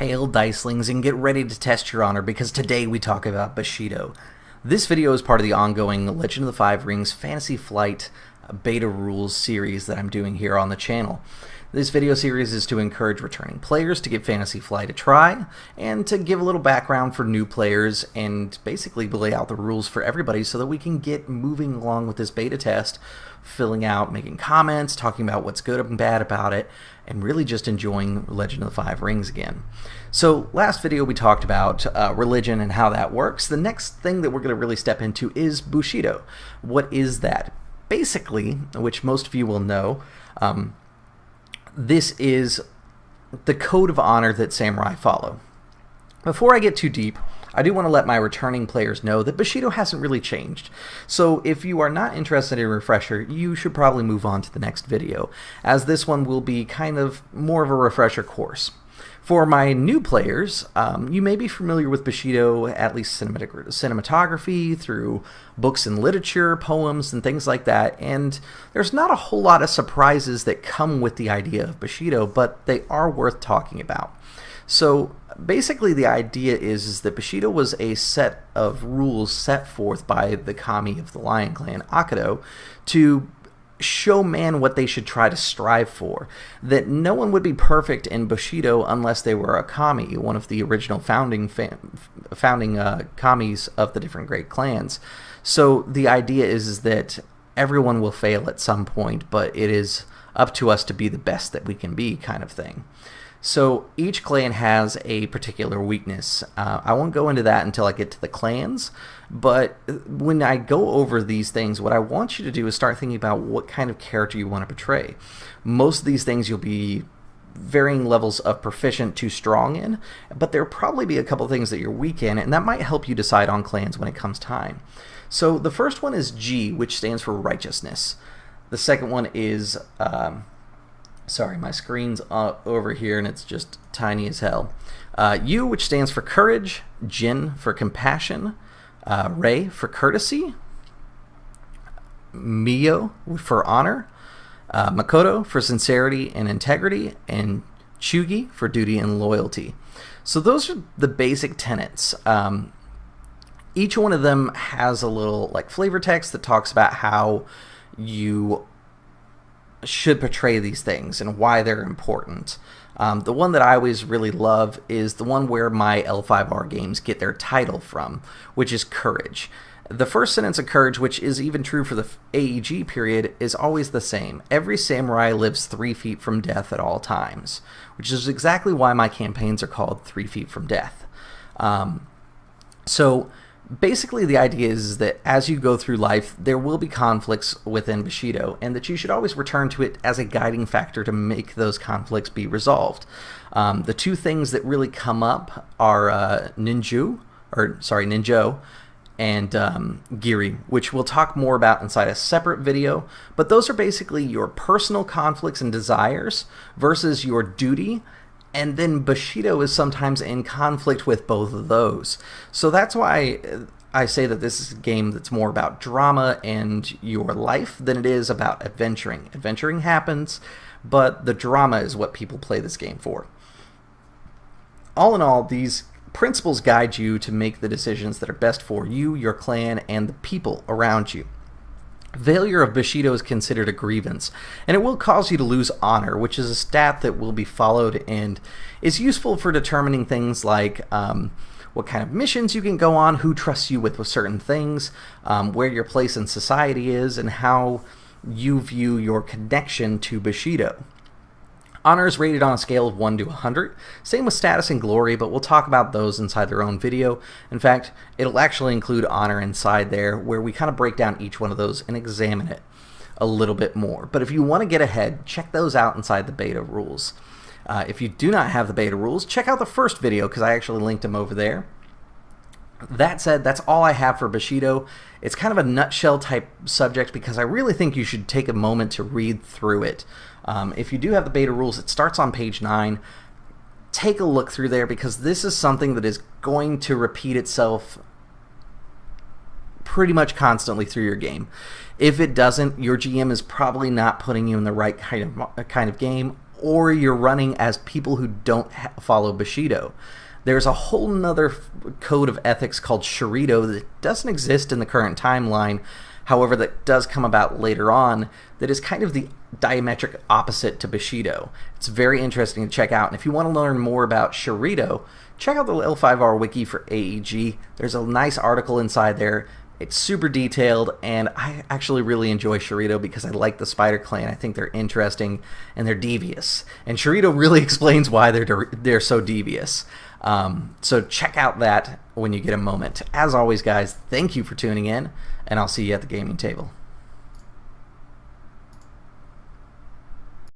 Hail Dicelings and get ready to test your honor because today we talk about Bushido. This video is part of the ongoing Legend of the Five Rings Fantasy Flight Beta Rules series that I'm doing here on the channel. This video series is to encourage returning players to give Fantasy Flight a try and to give a little background for new players and basically lay out the rules for everybody so that we can get moving along with this beta test, filling out, making comments, talking about what's good and bad about it, and really just enjoying Legend of the Five Rings again. So last video we talked about religion and how that works. The next thing that we're going to really step into is Bushido. What is that? Basically, which most of you will know, this is the code of honor that samurai follow. Before I get too deep, I do want to let my returning players know that Bushido hasn't really changed. So if you are not interested in a refresher, you should probably move on to the next video, as this one will be kind of more of a refresher course. For my new players, you may be familiar with Bushido, at least cinematography, through books and literature, poems, and things like that, and there's not a whole lot of surprises that come with the idea of Bushido, but they are worth talking about. So basically the idea is that Bushido was a set of rules set forth by the kami of the Lion Clan, Akado, to show man what they should try to strive for. That no one would be perfect in Bushido unless they were a kami, one of the original founding kamis of the different great clans. So the idea is that everyone will fail at some point, but it is up to us to be the best that we can be, kind of thing. So each clan has a particular weakness. I won't go into that until I get to the clans, but when I go over these things, what I want you to do is start thinking about what kind of character you want to portray. Most of these things you'll be varying levels of proficient to strong in, but there'll probably be a couple things that you're weak in, and that might help you decide on clans when it comes time. So the first one is G, which stands for righteousness. The second one is sorry, my screen's over here and it's just tiny as hell. U, which stands for courage, Jin for compassion, Rei for courtesy, Mio for honor, Makoto for sincerity and integrity, and Chugi for duty and loyalty. So those are the basic tenets. Each one of them has a little like flavor text that talks about how you should portray these things and why they're important. The one that I always really love is the one where my L5R games get their title from, which is courage. The first sentence of courage, which is even true for the AEG period, is always the same. Every samurai lives 3 feet from death at all times, which is exactly why my campaigns are called 3 feet from death. So basically the idea is that as you go through life, there will be conflicts within Bushido, and that you should always return to it as a guiding factor to make those conflicts be resolved. The two things that really come up are Ninjo, and Giri, which we'll talk more about inside a separate video, but those are basically your personal conflicts and desires versus your duty. And then Bushido is sometimes in conflict with both of those. So that's why I say that this is a game that's more about drama and your life than it is about adventuring. Adventuring happens, but the drama is what people play this game for. All in all, these principles guide you to make the decisions that are best for you, your clan, and the people around you. Failure of Bushido is considered a grievance, and it will cause you to lose honor, which is a stat that will be followed and is useful for determining things like what kind of missions you can go on, who trusts you with certain things, where your place in society is, and how you view your connection to Bushido. Honor is rated on a scale of 1 to 100. Same with status and glory, but we'll talk about those inside their own video. In fact, it'll actually include honor inside there, where we kind of break down each one of those and examine it a little bit more. But if you want to get ahead, check those out inside the beta rules. If you do not have the beta rules, check out the first video, because I actually linked them over there. That said, that's all I have for Bushido. It's kind of a nutshell type subject because I really think you should take a moment to read through it. If you do have the beta rules, it starts on page 9. Take a look through there because this is something that is going to repeat itself pretty much constantly through your game. If it doesn't, your GM is probably not putting you in the right kind of game, or you're running as people who don't follow Bushido. There's a whole nother code of ethics called Shirito that doesn't exist in the current timeline, however that does come about later on, that is kind of the diametric opposite to Bushido. It's very interesting to check out, and if you want to learn more about Shirito, check out the L5R wiki for AEG. There's a nice article inside there. It's super detailed, and I actually really enjoy Shirito because I like the Spider Clan. I think they're interesting and they're devious. And Shirito really explains why they're so devious. So check out that when you get a moment. As always, guys, thank you for tuning in, and I'll see you at the gaming table.